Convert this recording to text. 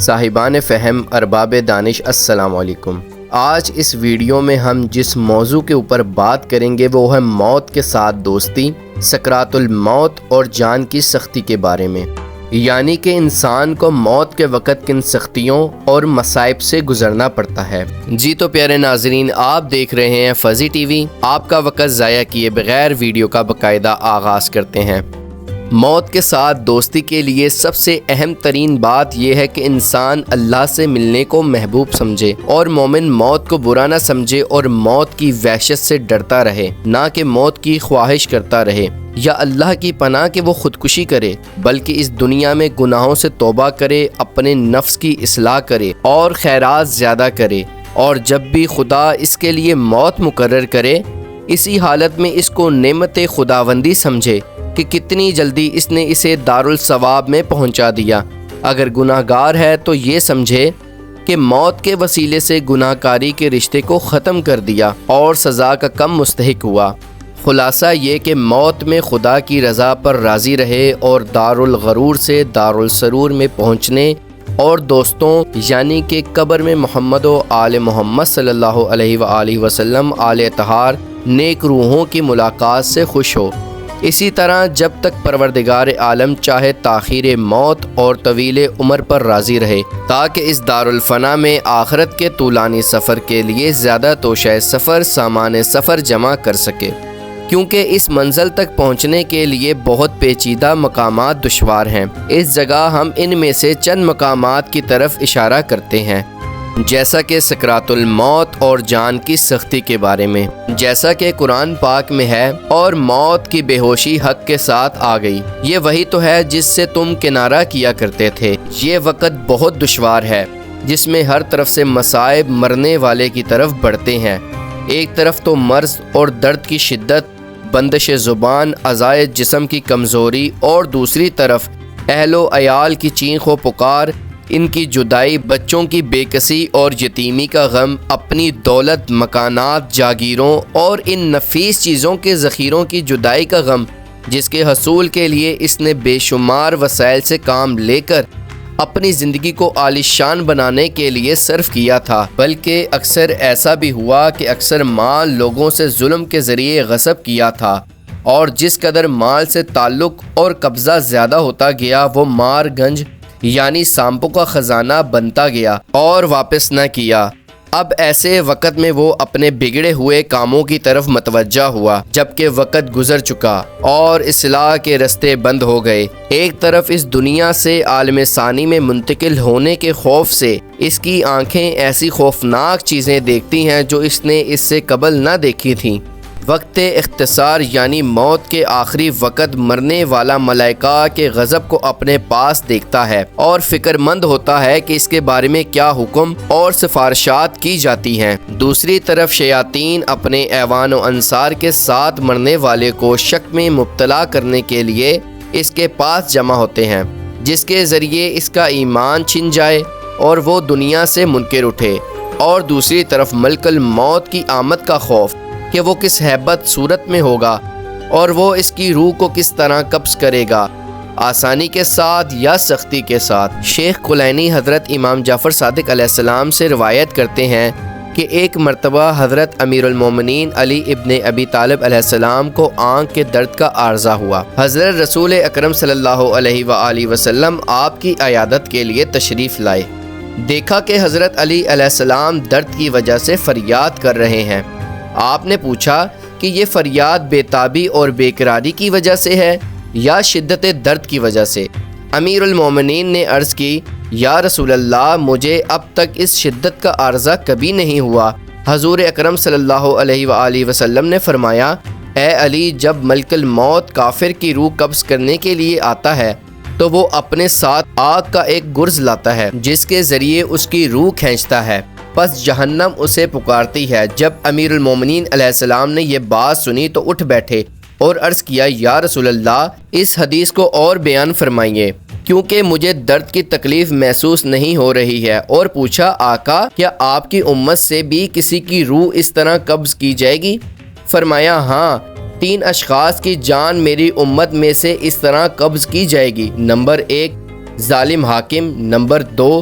صاحبان فہم ارباب دانش السلام علیکم۔ آج اس ویڈیو میں ہم جس موضوع کے اوپر بات کریں گے وہ ہے موت کے ساتھ دوستی، سکرات الموت اور جان کی سختی کے بارے میں، یعنی کہ انسان کو موت کے وقت کن سختیوں اور مصائب سے گزرنا پڑتا ہے۔ جی تو پیارے ناظرین، آپ دیکھ رہے ہیں فضی ٹی وی۔ آپ کا وقت ضائع کیے بغیر ویڈیو کا باقاعدہ آغاز کرتے ہیں۔ موت کے ساتھ دوستی کے لیے سب سے اہم ترین بات یہ ہے کہ انسان اللہ سے ملنے کو محبوب سمجھے اور مومن موت کو برا نہ سمجھے اور موت کی وحشت سے ڈرتا رہے، نہ کہ موت کی خواہش کرتا رہے یا اللہ کی پناہ کہ وہ خودکشی کرے، بلکہ اس دنیا میں گناہوں سے توبہ کرے، اپنے نفس کی اصلاح کرے اور خیرات زیادہ کرے، اور جب بھی خدا اس کے لیے موت مقرر کرے اسی حالت میں اس کو نعمت خداوندی سمجھے کہ کتنی جلدی اس نے اسے دارالثواب میں پہنچا دیا۔ اگر گناہ گار ہے تو یہ سمجھے کہ موت کے وسیلے سے گناہ کاری کے رشتے کو ختم کر دیا اور سزا کا کم مستحق ہوا۔ خلاصہ یہ کہ موت میں خدا کی رضا پر راضی رہے اور دارالغرور سے دارالسرور میں پہنچنے اور دوستوں یعنی کہ قبر میں محمد و آل محمد صلی اللہ علیہ وآلہ وسلم آل اطہار نیک روحوں کی ملاقات سے خوش ہو۔ اسی طرح جب تک پروردگار عالم چاہے تاخیر موت اور طویل عمر پر راضی رہے، تاکہ اس دارالفنا میں آخرت کے طولانی سفر کے لیے زیادہ توشہ سفر سامان سفر جمع کر سکے، کیونکہ اس منزل تک پہنچنے کے لیے بہت پیچیدہ مقامات دشوار ہیں۔ اس جگہ ہم ان میں سے چند مقامات کی طرف اشارہ کرتے ہیں، جیسا کہ سکرات الموت اور جان کی سختی کے بارے میں، جیسا کہ قرآن پاک میں ہے، اور موت کی بے ہوشی حق کے ساتھ آ گئی۔ یہ وہی تو ہے جس سے تم کنارہ کیا کرتے تھے۔ یہ وقت بہت دشوار ہے جس میں ہر طرف سے مصائب مرنے والے کی طرف بڑھتے ہیں۔ ایک طرف تو مرض اور درد کی شدت، بندش زبان، اعضائے جسم کی کمزوری، اور دوسری طرف اہل و عیال کی چیخ و پکار، ان کی جدائی، بچوں کی بے کسی اور یتیمی کا غم، اپنی دولت، مکانات، جاگیروں اور ان نفیس چیزوں کے ذخیروں کی جدائی کا غم، جس کے حصول کے لیے اس نے بے شمار وسائل سے کام لے کر اپنی زندگی کو عالیشان بنانے کے لیے صرف کیا تھا۔ بلکہ اکثر ایسا بھی ہوا کہ اکثر مال لوگوں سے ظلم کے ذریعے غصب کیا تھا، اور جس قدر مال سے تعلق اور قبضہ زیادہ ہوتا گیا وہ مار گنج یعنی سانپوں کا خزانہ بنتا گیا اور واپس نہ کیا۔ اب ایسے وقت میں وہ اپنے بگڑے ہوئے کاموں کی طرف متوجہ ہوا، جبکہ وقت گزر چکا اور اصلاح کے رستے بند ہو گئے۔ ایک طرف اس دنیا سے عالم ثانی میں منتقل ہونے کے خوف سے اس کی آنکھیں ایسی خوفناک چیزیں دیکھتی ہیں جو اس نے اس سے قبل نہ دیکھی تھیں۔ وقت اختصار یعنی موت کے آخری وقت مرنے والا ملائکہ کے غضب کو اپنے پاس دیکھتا ہے اور فکر مند ہوتا ہے کہ اس کے بارے میں کیا حکم اور سفارشات کی جاتی ہیں۔ دوسری طرف شیاطین اپنے ایوان و انصار کے ساتھ مرنے والے کو شک میں مبتلا کرنے کے لیے اس کے پاس جمع ہوتے ہیں، جس کے ذریعے اس کا ایمان چھن جائے اور وہ دنیا سے منکر اٹھے۔ اور دوسری طرف ملک الموت کی آمد کا خوف کہ وہ کس ہیبت صورت میں ہوگا اور وہ اس کی روح کو کس طرح قبض کرے گا، آسانی کے ساتھ یا سختی کے ساتھ۔ شیخ کلینی حضرت امام جعفر صادق علیہ السلام سے روایت کرتے ہیں کہ ایک مرتبہ حضرت امیر المومنین علی ابن ابی طالب علیہ السلام کو آنکھ کے درد کا عارضہ ہوا۔ حضرت رسول اکرم صلی اللہ علیہ وآلہ وسلم آپ کی عیادت کے لیے تشریف لائے۔ دیکھا کہ حضرت علی علیہ السلام درد کی وجہ سے فریاد کر رہے ہیں۔ آپ نے پوچھا کہ یہ فریاد بے تابی اور بے قراری کی وجہ سے ہے یا شدت درد کی وجہ سے؟ امیر المومنین نے عرض کی، یا رسول اللہ، مجھے اب تک اس شدت کا عارضہ کبھی نہیں ہوا۔ حضور اکرم صلی اللہ علیہ وآلہ وسلم نے فرمایا، اے علی، جب ملک الموت کافر کی روح قبض کرنے کے لیے آتا ہے تو وہ اپنے ساتھ آگ کا ایک گرز لاتا ہے جس کے ذریعے اس کی روح کھینچتا ہے، پس جہنم اسے پکارتی ہے۔ جب امیر المومنین علیہ السلام نے یہ بات سنی تو اٹھ بیٹھے اور عرض کیا، یا رسول اللہ، اس حدیث کو اور بیان فرمائیے، کیونکہ مجھے درد کی تکلیف محسوس نہیں ہو رہی ہے۔ اور پوچھا، آقا، کیا آپ کی امت سے بھی کسی کی روح اس طرح قبض کی جائے گی؟ فرمایا، ہاں، 3 اشخاص کی جان میری امت میں سے اس طرح قبض کی جائے گی۔ نمبر 1 ظالم حاکم، نمبر 2